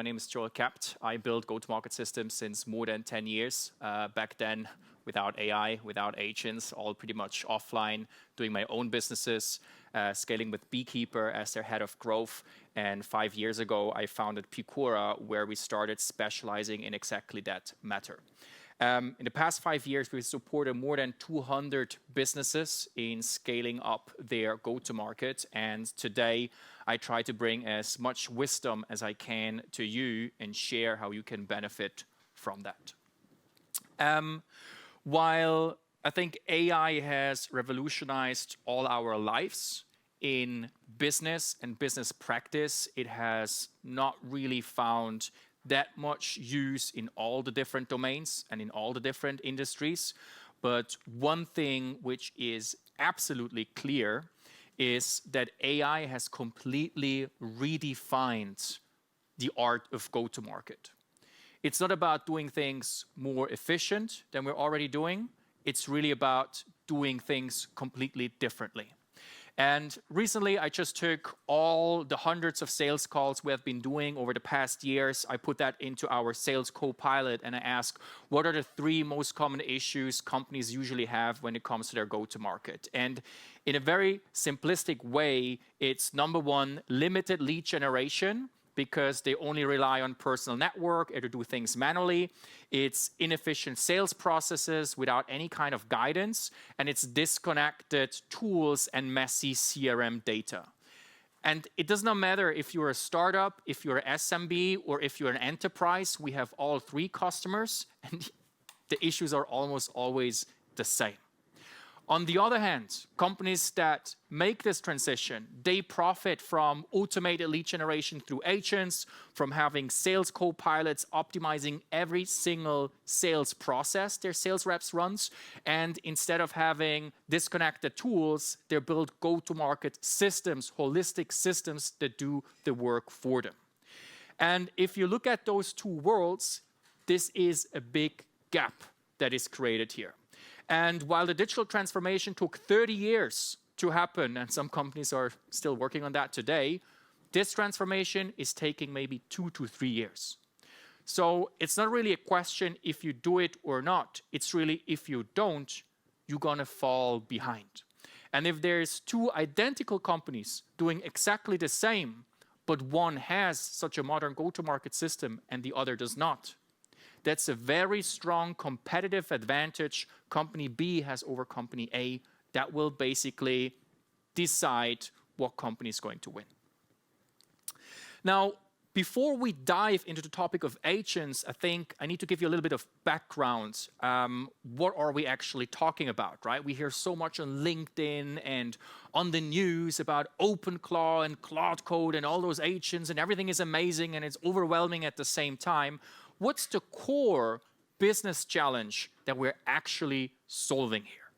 My name is Joel Capt. I build go-to-market systems since more than 10 years. Back then, without AI, without agents, all pretty much offline, doing my own businesses, scaling with Beekeeper as their head of growth. And 5 years ago, I founded Peakora, where we started specializing in exactly that matter. In the past 5 years, we've supported more than 200 businesses in scaling up their go-to-market. And today, I try to bring as much wisdom as I can to you and share how you can benefit from that. While I think AI has revolutionized all our lives in business and business practice, it has not really found that much use in all the different domains and in all the different industries. But one thing which is absolutely clear is that AI has completely redefined the art of go-to-market. It's not about doing things more efficient than we're already doing. It's really about doing things completely differently. And recently, I just took all the hundreds of sales calls we have been doing over the past years. I put that into our sales co-pilot, and I asked, what are the 3 most common issues companies usually have when it comes to their go-to-market? And in a very simplistic way, it's number 1, limited lead generation, because they only rely on personal network or to do things manually. It's inefficient sales processes without any kind of guidance, and it's disconnected tools and messy CRM data. And it does not matter if you're a startup, if you're an SMB, or if you're an enterprise. We have all 3 customers, and the issues are almost always the same. On the other hand, companies that make this transition, they profit from automated lead generation through agents, from having sales co-pilots optimizing every single sales process their sales reps runs. And instead of having disconnected tools, they build go-to-market systems, holistic systems that do the work for them. And if you look at those 2 worlds, this is a big gap that is created here. And while the digital transformation took 30 years to happen, and some companies are still working on that today, this transformation is taking maybe 2 to 3 years. So it's not really a question if you do it or not. It's really if you don't, you're going to fall behind. And if there's 2 identical companies doing exactly the same, but one has such a modern go-to-market system and the other does not, that's a very strong competitive advantage company B has over company A that will basically decide what company is going to win. Now, before we dive into the topic of agents, I think I need to give you a little bit of background. What are we actually talking about, right? We hear so much on LinkedIn and on the news about OpenClaw and Cloud Code and all those agents, and everything is amazing and it's overwhelming at the same time. What's the core business challenge that we're actually solving here?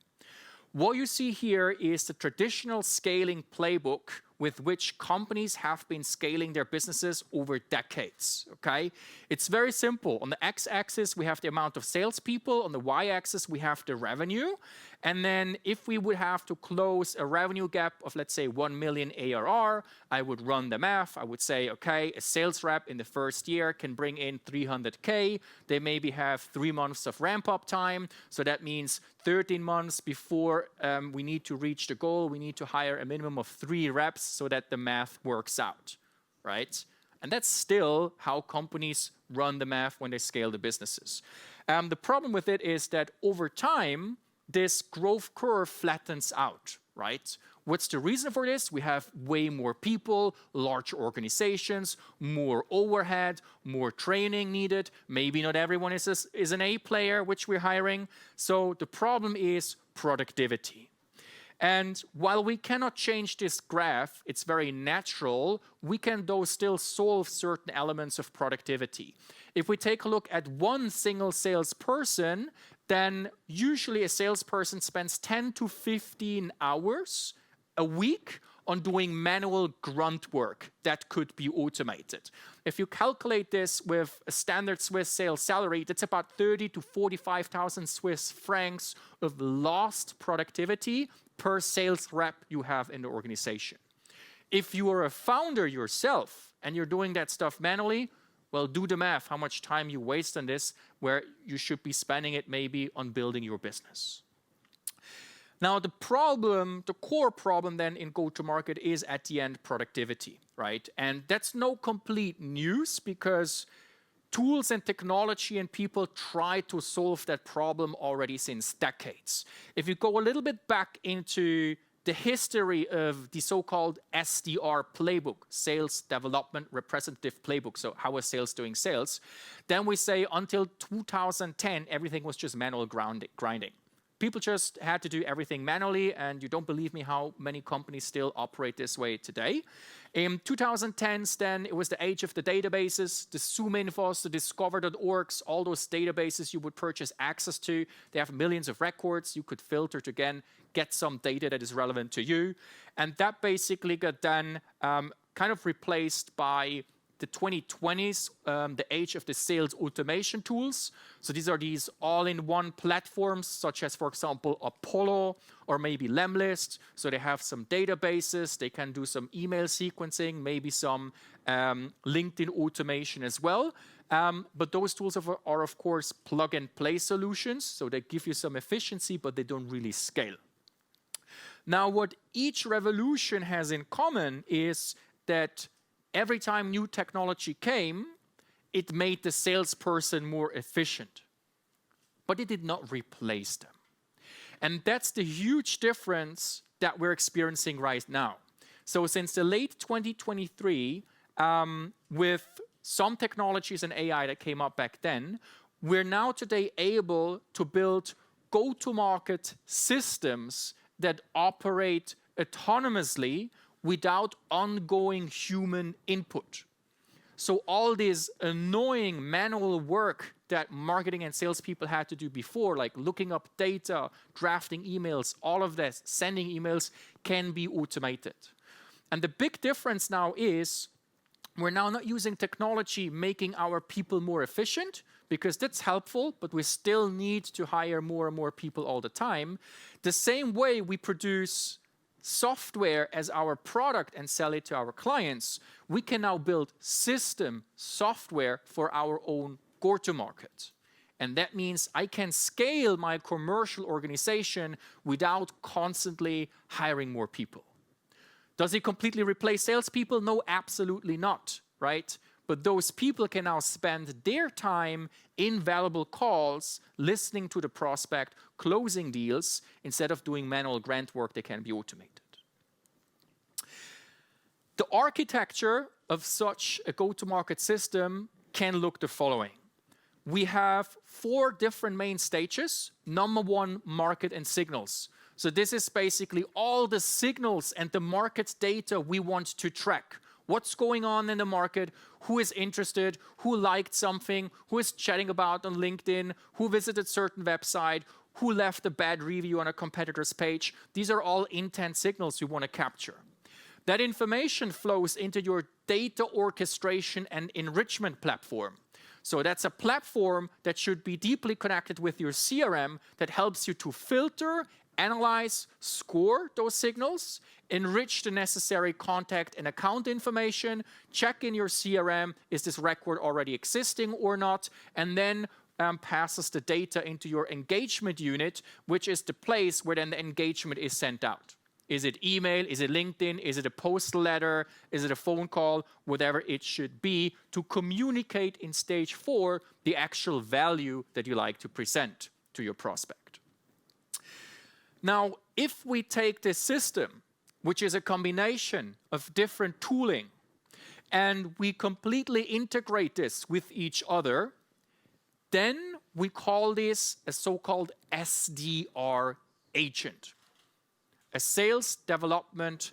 What you see here is the traditional scaling playbook with which companies have been scaling their businesses over decades, okay? It's very simple. On the x-axis, we have the amount of salespeople. On the y-axis, we have the revenue. And then if we would have to close a revenue gap of, let's say, 1 million ARR, I would run the math. I would say, okay, a sales rep in the first year can bring in 300K. They maybe have 3 months of ramp-up time. So that means 13 months before we need to reach the goal, we need to hire a minimum of 3 reps so that the math works out, right? And that's still how companies run the math when they scale the businesses. The problem with it is that over time, this growth curve flattens out, right? What's the reason for this? We have way more people, larger organizations, more overhead, more training needed. Maybe not everyone is an A player, which we're hiring. So the problem is productivity. And while we cannot change this graph, it's very natural, we can though still solve certain elements of productivity. If we take a look at one single salesperson, then usually a salesperson spends 10 to 15 hours a week on doing manual grunt work that could be automated. If you calculate this with a standard Swiss sales salary, that's about 30 to 45,000 Swiss francs of lost productivity per sales rep you have in the organization. If you are a founder yourself and you're doing that stuff manually, Well, do the math, how much time you waste on this, where you should be spending it maybe on building your business. Now, the core problem then in go-to-market is at the end productivity, right? And that's no complete news because tools and technology and people try to solve that problem already since decades. If you go a little bit back into the history of the so-called SDR playbook, Sales Development Representative Playbook, so how is sales doing sales, then we say until 2010, everything was just manual grinding. People just had to do everything manually, and you don't believe me how many companies still operate this way today. In 2010s, then, it was the age of the databases, the ZoomInfos, the Discover.orgs, all those databases you would purchase access to. They have millions of records. You could filter to, again, get some data that is relevant to you. And that basically got then kind of replaced by the 2020s, the age of the sales automation tools. So these are these all-in-one platforms, such as, for example, Apollo or maybe Lemlist. So they have some databases, they can do some email sequencing, maybe some LinkedIn automation as well. But those tools are, of course, plug-and-play solutions. So they give you some efficiency, but they don't really scale. Now, what each revolution has in common is that every time new technology came, it made the salesperson more efficient. But it did not replace them. And that's the huge difference that we're experiencing right now. So since the late 2023, with some technologies and AI that came up back then, we're now today able to build go-to-market systems that operate autonomously without ongoing human input. So all this annoying manual work that marketing and salespeople had to do before, like looking up data, drafting emails, all of this, sending emails, can be automated. And the big difference now is we're now not using technology making our people more efficient, because that's helpful, but we still need to hire more and more people all the time. The same way we produce software as our product and sell it to our clients, we can now build system software for our own go-to-market. And that means I can scale my commercial organization without constantly hiring more people. Does it completely replace salespeople? No, absolutely not, right? But those people can now spend their time in valuable calls, listening to the prospect, closing deals, instead of doing manual grunt work that can be automated. The architecture of such a go-to-market system can look the following. We have 4 different main stages. Number 1, market and signals. So this is basically all the signals and the market data we want to track. What's going on in the market, who is interested, who liked something, who is chatting about on LinkedIn, who visited certain website, who left a bad review on a competitor's page. These are all intent signals we want to capture. That information flows into your data orchestration and enrichment platform. So that's a platform that should be deeply connected with your CRM that helps you to filter, analyze, score those signals, enrich the necessary contact and account information, check in your CRM, is this record already existing or not, and then passes the data into your engagement unit, which is the place where then the engagement is sent out. Is it email? Is it LinkedIn? Is it a postal letter? Is it a phone call? Whatever it should be to communicate in stage 4 the actual value that you like to present to your prospect. Now, if we take this system, which is a combination of different tooling, and we completely integrate this with each other, then we call this a so-called SDR agent. A sales development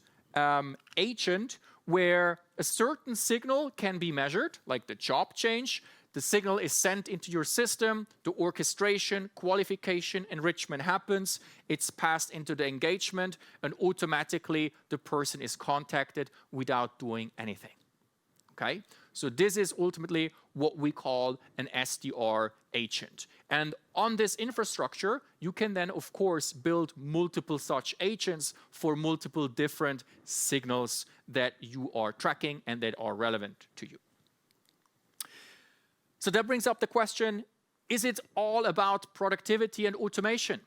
agent where a certain signal can be measured, like the job change. The signal is sent into your system, the orchestration, qualification, enrichment happens, it's passed into the engagement, and automatically the person is contacted without doing anything. Okay? So this is ultimately what we call an SDR agent. And on this infrastructure, you can then, of course, build multiple such agents for multiple different signals that you are tracking and that are relevant to you. So that brings up the question, is it all about productivity and automation?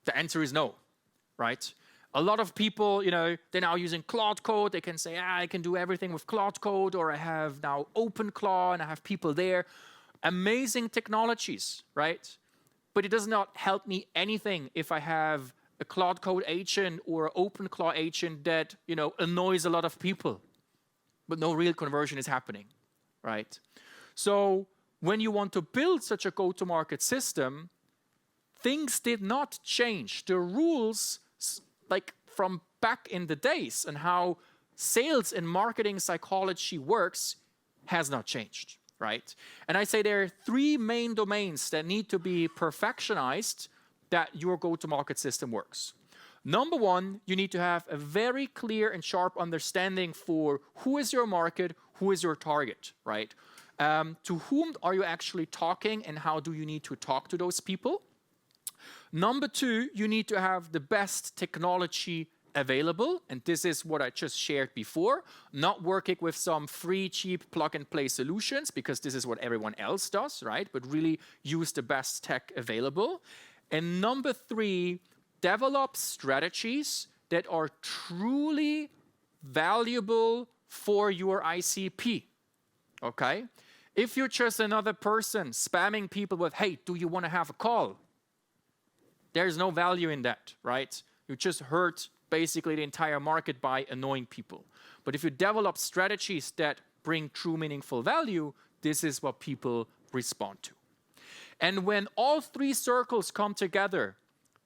The answer is no, right? A lot of people, they're now using Claude Code. They can say, I can do everything with Claude Code, or I have now OpenClaw and I have people there. Amazing technologies, right? But it does not help me anything if I have a Claude Code agent or an OpenClaw agent that, annoys a lot of people, but no real conversion is happening, right? So when you want to build such a go-to-market system, things did not change. The rules, like from back in the days, and how sales and marketing psychology works has not changed, right? And I say there are three main domains that need to be perfectionized that your go-to-market system works. Number one, you need to have a very clear and sharp understanding for who is your market, who is your target, right? To whom are you actually talking, and how do you need to talk to those people? Number two, you need to have the best technology available, and this is what I just shared before, not working with some free, cheap plug-and-play solutions, because this is what everyone else does, right? But really use the best tech available. And number three, develop strategies that are truly valuable for your ICP, okay? If you're just another person spamming people with, hey, do you want to have a call? There's no value in that, right? You just hurt basically the entire market by annoying people. But if you develop strategies that bring true meaningful value, this is what people respond to. And when all three circles come together,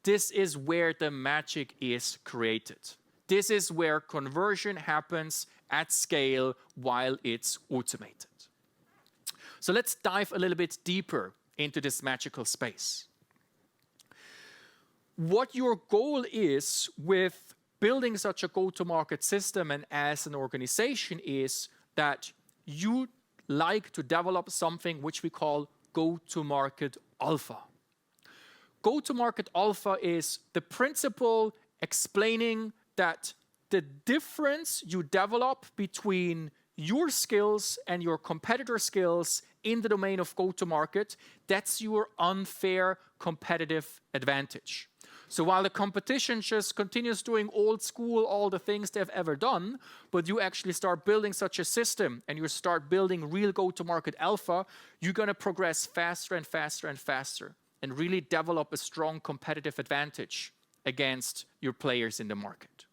this is where the magic is created. This is where conversion happens at scale while it's automated. So let's dive a little bit deeper into this magical space. What your goal is with building such a go-to-market system and as an organization is that you like to develop something which we call go-to-market alpha. Go-to-market alpha is the principle explaining that the difference you develop between your skills and your competitor skills in the domain of go-to-market, that's your unfair competitive advantage. So while the competition just continues doing old school, all the things they've ever done, but you actually start building such a system and you start building real go-to-market alpha, you're going to progress faster and faster and faster and really develop a strong competitive advantage against your players in the market.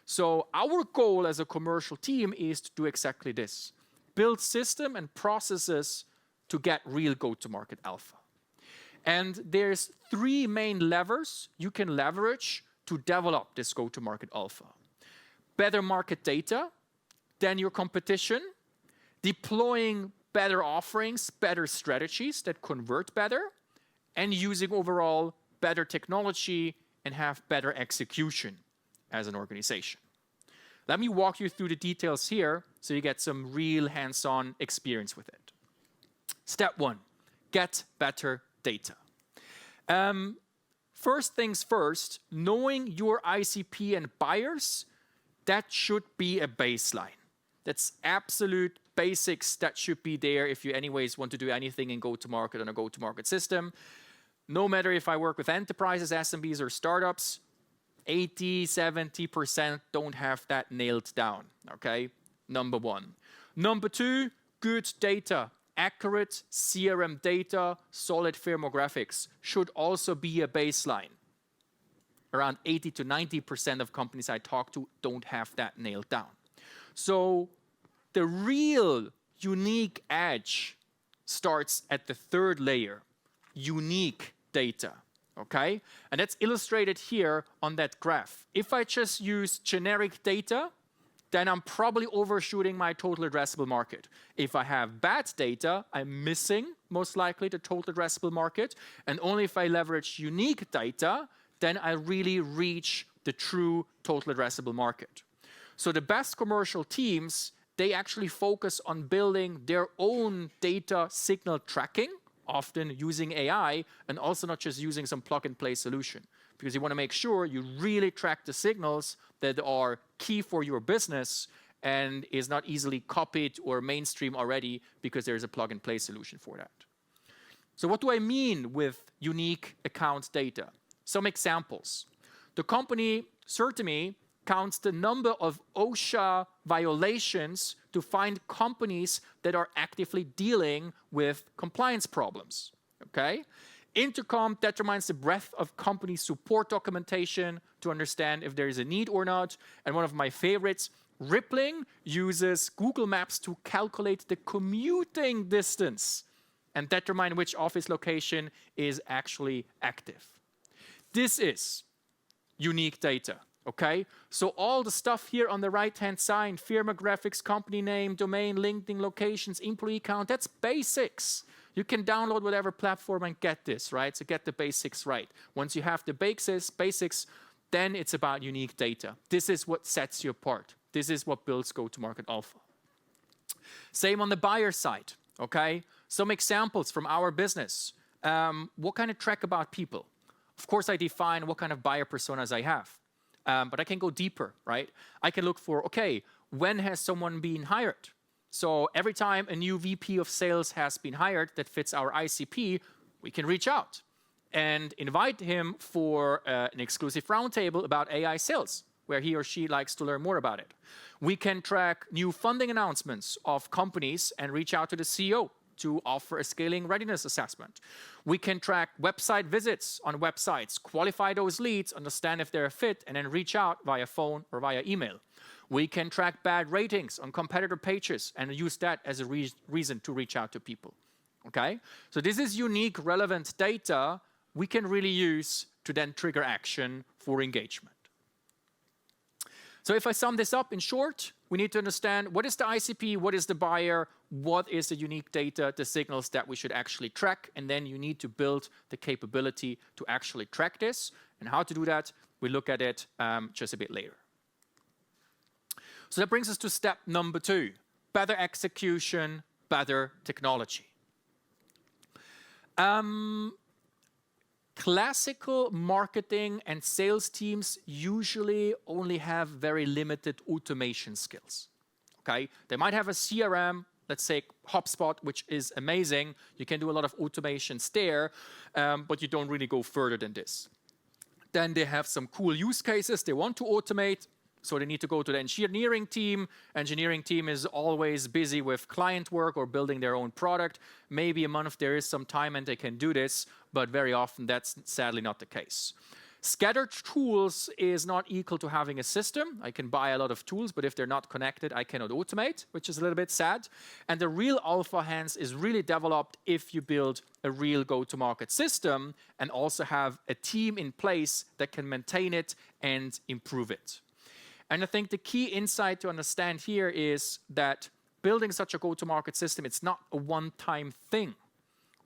So our goal as a commercial team is to do exactly this. Build system and processes to get real go-to-market alpha. And there's three main levers you can leverage to develop this go-to-market alpha. Better market data than your competition, deploying better offerings, better strategies that convert better, and using overall better technology and have better execution as an organization. Let me walk you through the details here so you get some real hands-on experience with it. Step one, get better data. First things first, knowing your ICP and buyers, that should be a baseline. That's absolute basics that should be there if you anyways want to do anything in go-to-market on a go-to-market system. No matter if I work with enterprises, SMBs, or startups, 80–70% don't have that nailed down, okay? Number one. Number two, good data. Accurate CRM data, solid firmographics should also be a baseline. Around 80–90% of companies I talk to don't have that nailed down. So the real unique edge starts at the third layer, unique data, okay? And that's illustrated here on that graph. If I just use generic data, then I'm probably overshooting my total addressable market. If I have bad data, I'm missing, most likely, the total addressable market. And only if I leverage unique data, then I really reach the true total addressable market. So the best commercial teams, they actually focus on building their own data signal tracking, often using AI, and also not just using some plug-and-play solution. Because you want to make sure you really track the signals that are key for your business and is not easily copied or mainstream already because there's a plug-and-play solution for that. So what do I mean with unique account data? Some examples. The company Certami counts the number of OSHA violations to find companies that are actively dealing with compliance problems. Okay? Intercom determines the breadth of company support documentation to understand if there is a need or not. And one of my favorites, Rippling uses Google Maps to calculate the commuting distance and determine which office location is actually active. This is unique data, okay? So all the stuff here on the right-hand side, firma graphics, company name, domain, LinkedIn locations, employee count, that's basics. You can download whatever platform and get this, right? So get the basics right. Once you have the basics, then it's about unique data. This is what sets you apart. This is what builds go-to-market alpha. Same on the buyer side, okay? Some examples from our business. What kind of track about people? Of course, I define what kind of buyer personas I have. But I can go deeper, right? I can look for, okay, when has someone been hired? So every time a new VP of sales has been hired that fits our ICP, we can reach out and invite him for an exclusive roundtable about AI sales, where he or she likes to learn more about it. We can track new funding announcements of companies and reach out to the CEO to offer a scaling readiness assessment. We can track website visits on websites, qualify those leads, understand if they're a fit, and then reach out via phone or via email. We can track bad ratings on competitor pages and use that as a reason to reach out to people. Okay? So this is unique, relevant data we can really use to then trigger action for engagement. So if I sum this up in short, we need to understand what is the ICP, what is the buyer, what is the unique data, the signals that we should actually track, and then you need to build the capability to actually track this. And how to do that, we look at it just a bit later. So that brings us to step number 2, better execution, better technology. Classical marketing and sales teams usually only have very limited automation skills. Okay? They might have a CRM, let's say HubSpot, which is amazing. You can do a lot of automations there, but you don't really go further than this. Then they have some cool use cases they want to automate, so they need to go to the engineering team. Engineering team is always busy with client work or building their own product. Maybe a month there is some time and they can do this, but very often that's sadly not the case. Scattered tools is not equal to having a system. I can buy a lot of tools, but if they're not connected, I cannot automate, which is a little bit sad. And the real alpha hence is really developed if you build a real go-to-market system and also have a team in place that can maintain it and improve it. And I think the key insight to understand here is that building such a go-to-market system, it's not a one-time thing.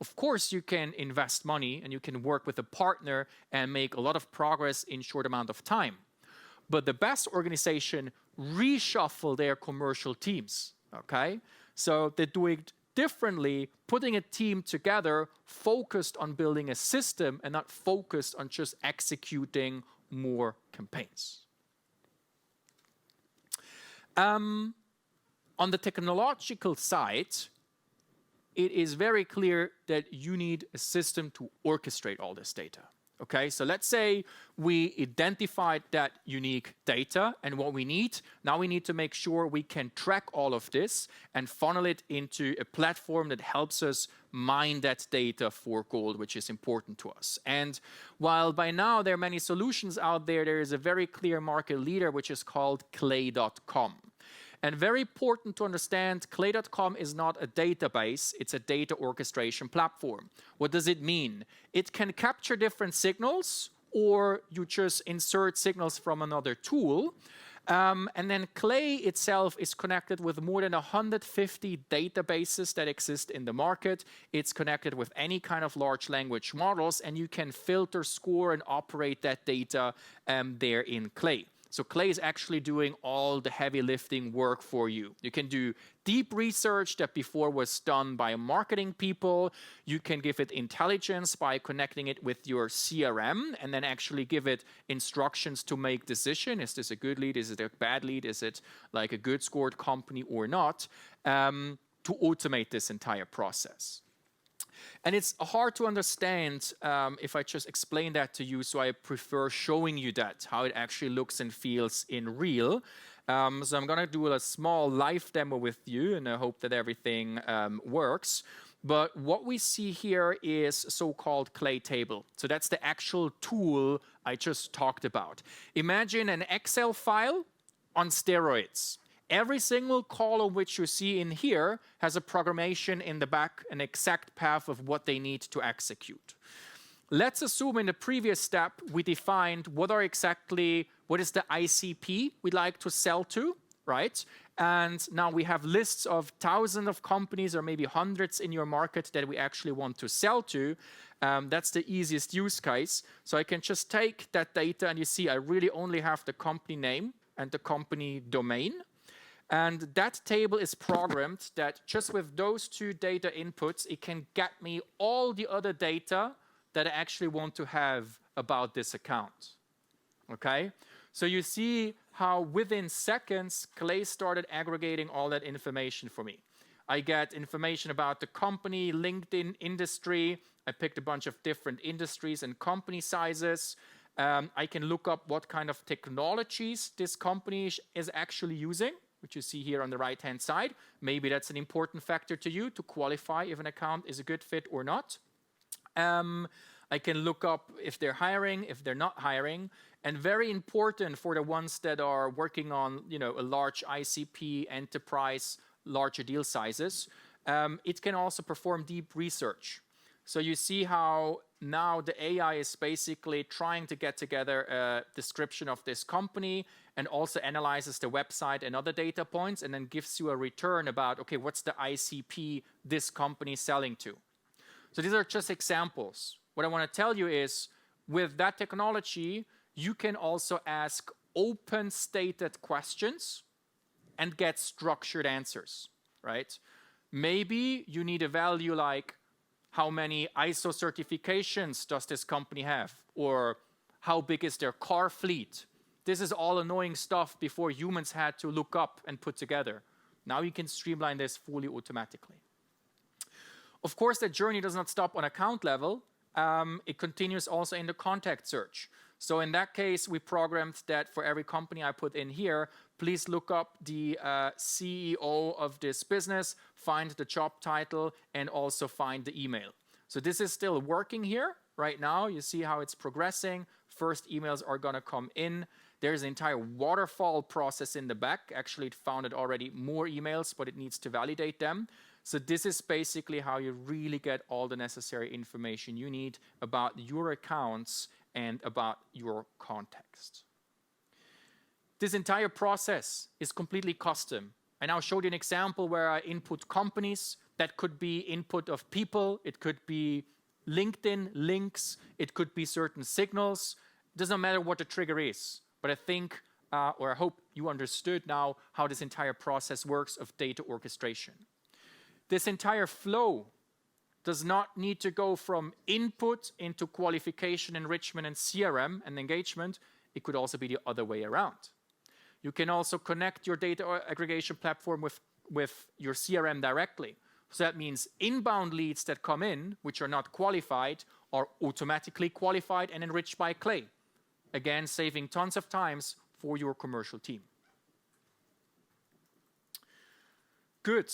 Of course, you can invest money and you can work with a partner and make a lot of progress in a short amount of time. But the best organization reshuffle their commercial teams, okay? So they do it differently, putting a team together focused on building a system and not focused on just executing more campaigns. On the technological side, it is very clear that you need a system to orchestrate all this data. Okay, so let's say we identified that unique data and what we need. Now we need to make sure we can track all of this and funnel it into a platform that helps us mine that data for gold, which is important to us. And while by now there are many solutions out there, there is a very clear market leader, which is called Clay.com. And very important to understand, Clay.com is not a database, it's a data orchestration platform. What does it mean? It can capture different signals, or you just insert signals from another tool. And then Clay itself is connected with more than 150 databases that exist in the market. It's connected with any kind of large language models, and you can filter, score, and operate that data there in Clay. So Clay is actually doing all the heavy lifting work for you. You can do deep research that before was done by marketing people. You can give it intelligence by connecting it with your CRM and then actually give it instructions to make decision. Is this a good lead? Is it a bad lead? Is it like a good scored company or not? To automate this entire process. And it's hard to understand if I just explain that to you, so I prefer showing you that, how it actually looks and feels in real. So I'm going to do a small live demo with you, and I hope that everything works. But what we see here is so-called Clay table. So that's the actual tool I just talked about. Imagine an Excel file on steroids. Every single column which you see in here has a programmation in the back, an exact path of what they need to execute. Let's assume in the previous step we defined what is the ICP we'd like to sell to, right? And now we have lists of thousands of companies or maybe hundreds in your market that we actually want to sell to. That's the easiest use case. So I can just take that data and you see I really only have the company name and the company domain. And that table is programmed that just with those two data inputs, it can get me all the other data that I actually want to have about this account. Okay? So you see how within seconds, Clay started aggregating all that information for me. I get information about the company, LinkedIn, industry. I picked a bunch of different industries and company sizes. I can look up what kind of technologies this company is actually using, which you see here on the right-hand side. Maybe that's an important factor to you to qualify if an account is a good fit or not. I can look up if they're hiring, if they're not hiring. And very important for the ones that are working on, a large ICP, enterprise, larger deal sizes, it can also perform deep research. So you see how now the AI is basically trying to get together a description of this company and also analyzes the website and other data points and then gives you a return about, okay, what's the ICP this company is selling to? So these are just examples. What I want to tell you is with that technology, you can also ask open stated questions and get structured answers, right? Maybe you need a value like how many ISO certifications does this company have? Or how big is their car fleet? This is all annoying stuff before humans had to look up and put together. Now you can streamline this fully automatically. Of course, the journey does not stop on account level. It continues also in the contact search. So in that case, we programmed that for every company I put in here, please look up the CEO of this business, find the job title, and also find the email. So this is still working here right now. You see how it's progressing. First emails are going to come in. There's an entire waterfall process in the back. Actually, it founded already more emails, but it needs to validate them. So this is basically how you really get all the necessary information you need about your accounts and about your context. This entire process is completely custom. I now showed you an example where I input companies. That could be input of people. It could be LinkedIn links. It could be certain signals. It doesn't matter what the trigger is. But I think, or I hope you understood now how this entire process works of data orchestration. This entire flow does not need to go from input into qualification, enrichment, and CRM and engagement. It could also be the other way around. You can also connect your data aggregation platform with your CRM directly. So that means inbound leads that come in, which are not qualified, are automatically qualified and enriched by Clay. Again, saving tons of times for your commercial team. Good.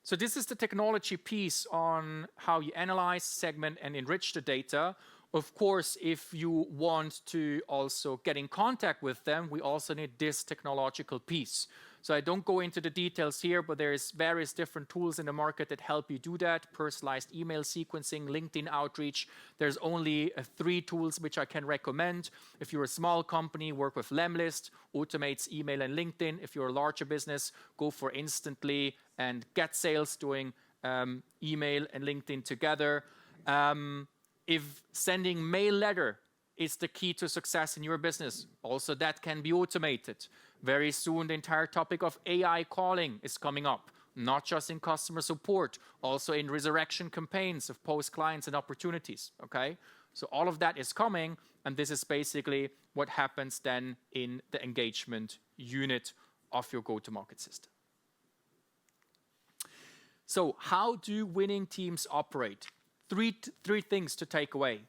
So this is the technology piece on how you analyze, segment, and enrich the data. Of course, if you want to also get in contact with them, we also need this technological piece. So I don't go into the details here, but there's various different tools in the market that help you do that. Personalized email sequencing, LinkedIn outreach. There's only 3 tools which I can recommend. If you're a small company, work with Lemlist, automates email and LinkedIn. If you're a larger business, go for Instantly and Get Sales, doing email and LinkedIn together. If sending mail letter is the key to success in your business. Also, that can be automated. Very soon, the entire topic of AI calling is coming up, not just in customer support, also in resurrection campaigns of post clients and opportunities, okay? So all of that is coming, and this is basically what happens then in the engagement unit of your go-to-market system. So how do winning teams operate? Three things to take away.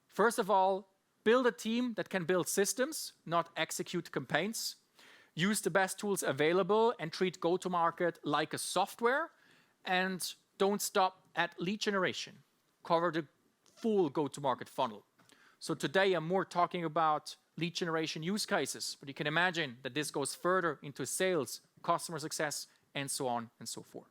First of all, build a team that can build systems, not execute campaigns. Use the best tools available and treat go-to-market like a software. And don't stop at lead generation. Cover the full go-to-market funnel. So today I'm more talking about lead generation use cases, but you can imagine that this goes further into sales, customer success, and so on and so forth.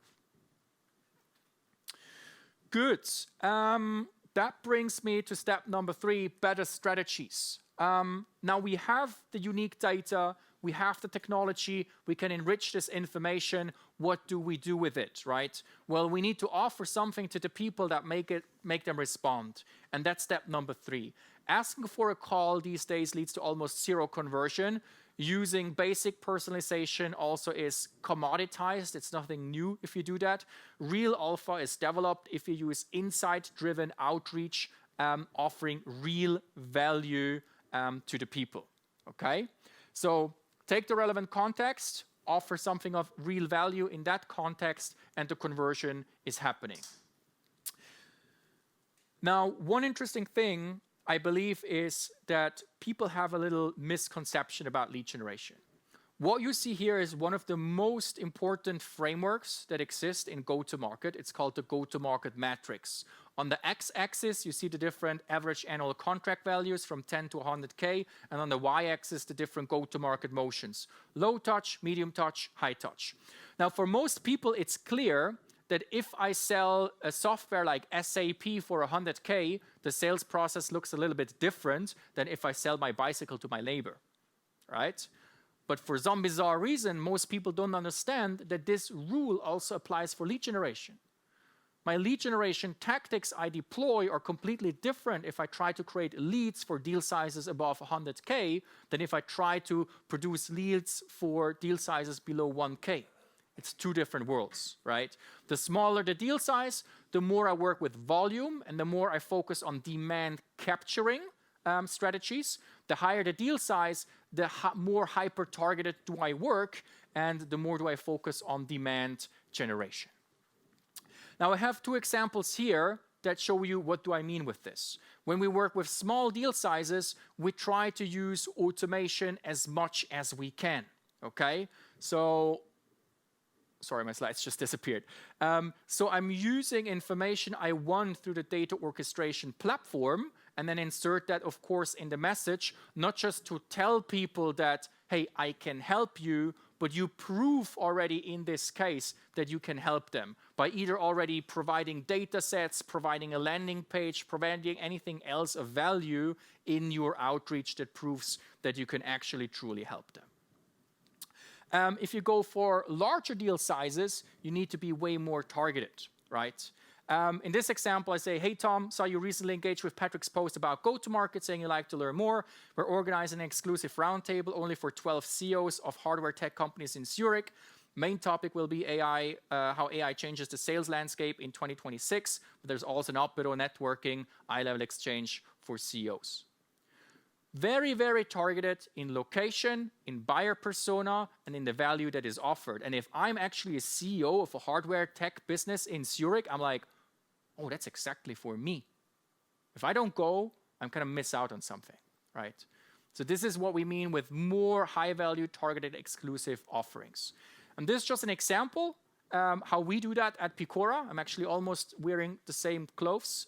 Good. That brings me to step number 3, better strategies. Now we have the unique data, we have the technology, we can enrich this information. What do we do with it, right? Well, we need to offer something to the people that make them respond. And that's step number 3. Asking for a call these days leads to almost zero conversion. Using basic personalization also is commoditized. It's nothing new if you do that. Real alpha is developed if you use insight-driven outreach, offering real value to the people, okay? So take the relevant context, offer something of real value in that context, and the conversion is happening. Now, one interesting thing I believe is that people have a little misconception about lead generation. What you see here is one of the most important frameworks that exist in go-to-market. It's called the go-to-market matrix. On the x-axis, you see the different average annual contract values from 10 to 100K, and on the y-axis, the different go-to-market motions. Low touch, medium touch, high touch. Now, for most people, it's clear that if I sell a software like SAP for 100K, the sales process looks a little bit different than if I sell my bicycle to my neighbor, right? But for some bizarre reason, most people don't understand that this rule also applies for lead generation. My lead generation tactics I deploy are completely different if I try to create leads for deal sizes above 100K than if I try to produce leads for deal sizes below 1K. It's two different worlds, right? The smaller the deal size, the more I work with volume and the more I focus on demand capturing strategies. The higher the deal size, the more hyper-targeted do I work and the more do I focus on demand generation. Now I have 2 examples here that show you what do I mean with this. When we work with small deal sizes, we try to use automation as much as we can, okay? So sorry, my slides just disappeared. So I'm using information I won through the data orchestration platform and then insert that, of course, in the message, not just to tell people that, hey, I can help you, but you prove already in this case that you can help them by either already providing data sets, providing a landing page, providing anything else of value in your outreach that proves that you can actually truly help them. If you go for larger deal sizes, you need to be way more targeted, right? In this example, I say, hey, Tom, saw you recently engaged with Patrick's post about go-to-market, saying you'd like to learn more. We're organizing an exclusive roundtable only for 12 CEOs of hardware tech companies in Zurich. Main topic will be AI, how AI changes the sales landscape in 2026. But there's also an up-bill networking, eye-level exchange for CEOs. Very, very targeted in location, in buyer persona, and in the value that is offered. And if I'm actually a CEO of a hardware tech business in Zurich, I'm like, oh, that's exactly for me. If I don't go, I'm going to miss out on something, right? So this is what we mean with more high-value, targeted, exclusive offerings. And this is just an example how we do that at Peakora. I'm actually almost wearing the same clothes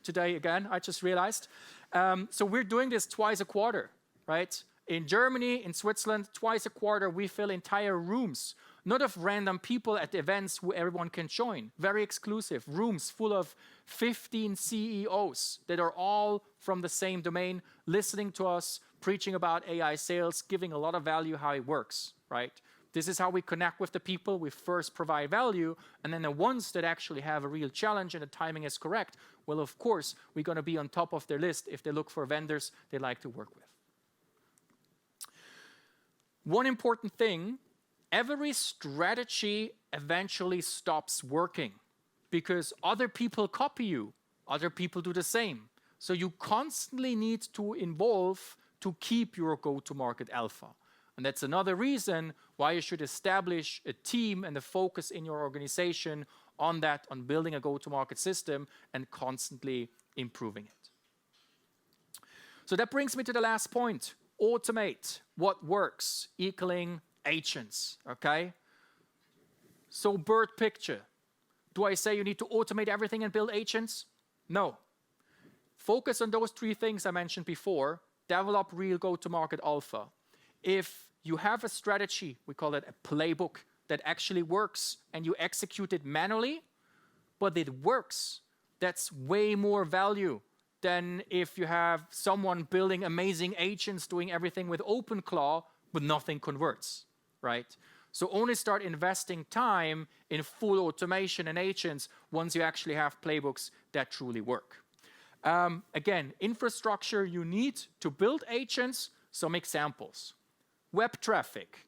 today again, I just realized. So we're doing this twice a quarter, right? In Germany, in Switzerland, twice a quarter, we fill entire rooms, not of random people at events who everyone can join. Very exclusive rooms full of 15 CEOs that are all from the same domain, listening to us, preaching about AI sales, giving a lot of value how it works, right? This is how we connect with the people. We first provide value, and then the ones that actually have a real challenge and the timing is correct, well, of course, we're going to be on top of their list if they look for vendors they like to work with. One important thing, every strategy eventually stops working because other people copy you, other people do the same. So you constantly need to evolve to keep your go-to-market alpha. And that's another reason why you should establish a team and a focus in your organization on that, on building a go-to-market system and constantly improving it. So that brings me to the last point. Automate what works, equaling agents, okay? So bird picture. Do I say you need to automate everything and build agents? No. Focus on those 3 things I mentioned before. Develop real go-to-market alpha. If you have a strategy, we call it a playbook, that actually works and you execute it manually, but it works, that's way more value than if you have someone building amazing agents doing everything with OpenClaw, but nothing converts, right? So only start investing time in full automation and agents once you actually have playbooks that truly work. Again, infrastructure you need to build agents, some examples. Web traffic.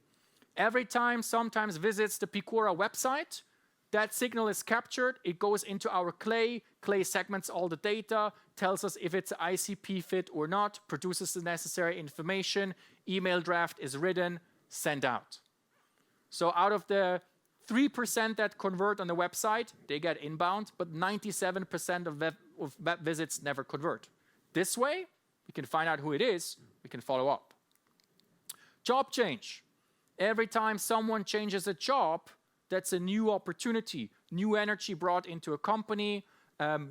Every time sometimes visits the Peakora website, that signal is captured, it goes into our Clay. Clay segments all the data, tells us if it's an ICP fit or not, produces the necessary information, email draft is written, sent out. So out of the 3% that convert on the website, they get inbound, but 97% of web visits never convert. This way, we can find out who it is, we can follow up. Job change. Every time someone changes a job, that's a new opportunity, new energy brought into a company,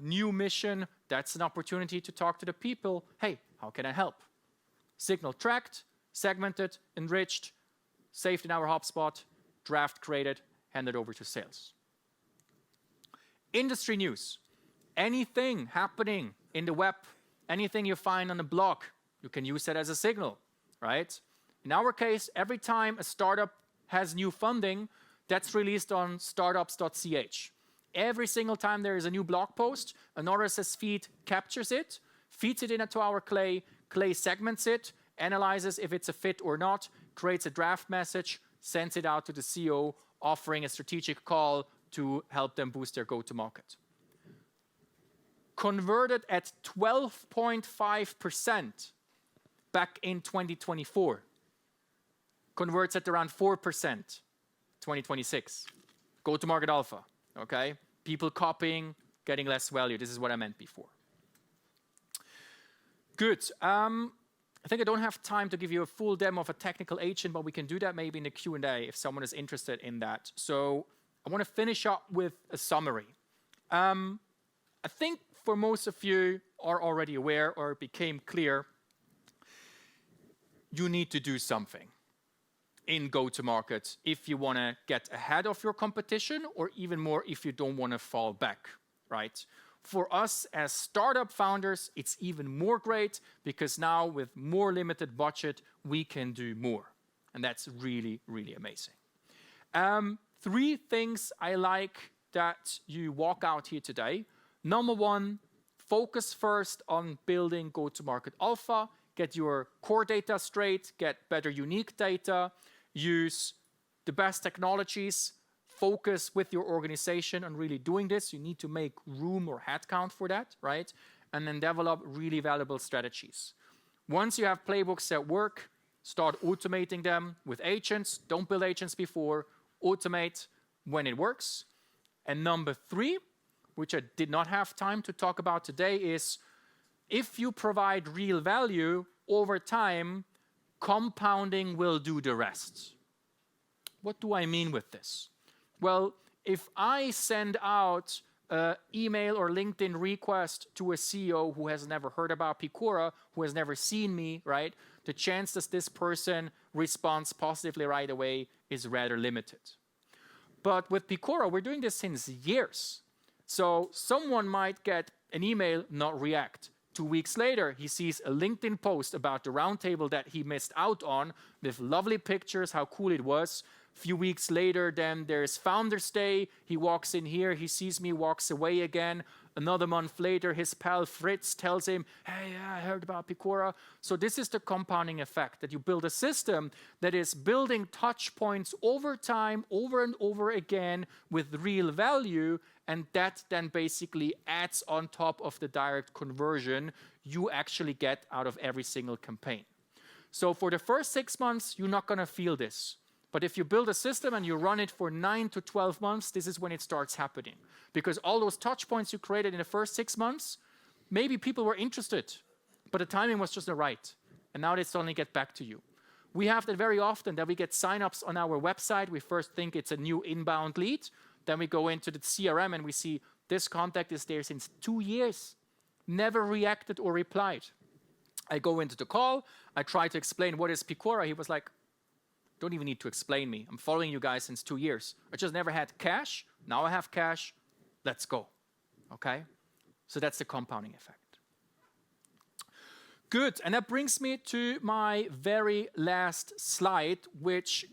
new mission, that's an opportunity to talk to the people. Hey, how can I help? Signal tracked, segmented, enriched, saved in our HubSpot, draft created, handed over to sales. Industry news. Anything happening in the web, anything you find on a blog, you can use that as a signal, right? In our case, every time a startup has new funding, that's released on startups.ch. Every single time there is a new blog post, an RSS feed captures it, feeds it into our Clay, Clay segments it, analyzes if it's a fit or not, creates a draft message, sends it out to the CEO, offering a strategic call to help them boost their go-to-market. Converted at 12.5% back in 2024. Converts at around 4%, 2026. Go-to-market alpha, okay? People copying, getting less value. This is what I meant before. Good. I think I don't have time to give you a full demo of a technical agent, but we can do that maybe in the Q&A if someone is interested in that. So I want to finish up with a summary. I think for most of you are already aware or it became clear, you need to do something in go-to-market if you want to get ahead of your competition, or even more if you don't want to fall back, right? For us as startup founders, it's even more great because now with more limited budget, we can do more. And that's really, really amazing. 3 things I like that you walk out here today. Number 1, focus first on building go-to-market alpha, get your core data straight, get better unique data, use the best technologies, focus with your organization on really doing this. You need to make room or headcount for that, right? And then develop really valuable strategies. Once you have playbooks that work, start automating them with agents. Don't build agents before. Automate when it works. And number 3, which I did not have time to talk about today, is if you provide real value over time, compounding will do the rest. What do I mean with this? Well, if I send out an email or LinkedIn request to a CEO who has never heard about Peakora, who has never seen me, right, the chance that this person responds positively right away is rather limited. But with Peakora, we're doing this since years. So someone might get an email, not react. 2 weeks later, he sees a LinkedIn post about the roundtable that he missed out on with lovely pictures, how cool it was. Few weeks later, then there's Founders Day. He walks in here, he sees me, walks away again. Another month later, his pal Fritz tells him, hey, I heard about Peakora. So this is the compounding effect, that you build a system that is building touch points over time, over and over again with real value, and that then basically adds on top of the direct conversion you actually get out of every single campaign. So for the first 6 months, you're not going to feel this. But if you build a system and you run it for 9 to 12 months, this is when it starts happening. Because all those touch points you created in the first 6 months, maybe people were interested, but the timing was just not right. And now they suddenly get back to you. We have that very often, that we get signups on our website. We first think it's a new inbound lead. Then we go into the CRM and we see this contact is there since 2 years, never reacted or replied. I go into the call. I try to explain what is Peakora. He was like, don't even need to explain me. I'm following you guys since 2 years. I just never had cash. Now I have cash. Let's go. Okay? So that's the compounding effect. Good. And that brings me to my very last slide, which,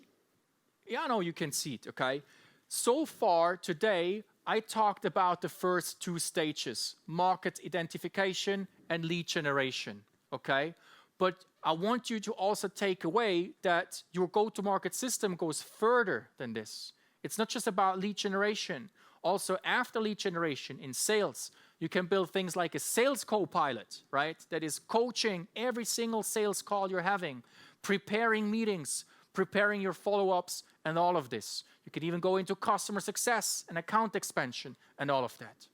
yeah, I know you can see it, okay? So far today, I talked about the first 2 stages, market identification and lead generation, okay? But I want you to also take away that your go-to-market system goes further than this. It's not just about lead generation. Also, after lead generation in sales, you can build things like a sales co-pilot, right? That is coaching every single sales call you're having, preparing meetings, preparing your follow-ups, and all of this. You can even go into customer success and account expansion and all of that.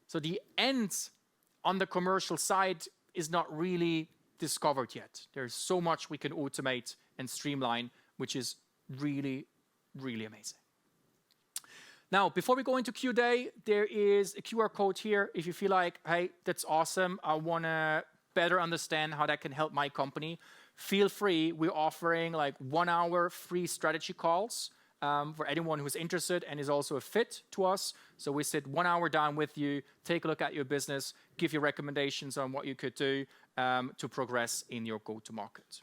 So the end on the commercial side is not really discovered yet. There's so much we can automate and streamline, which is really, really amazing. Now, before we go into Q&A, there is a QR code here. If you feel like, hey, that's awesome, I want to better understand how that can help my company, feel free. We're offering like 1 hour free strategy calls for anyone who's interested and is also a fit to us. So we sit 1 hour down with you, take a look at your business, give you recommendations on what you could do to progress in your go-to-market.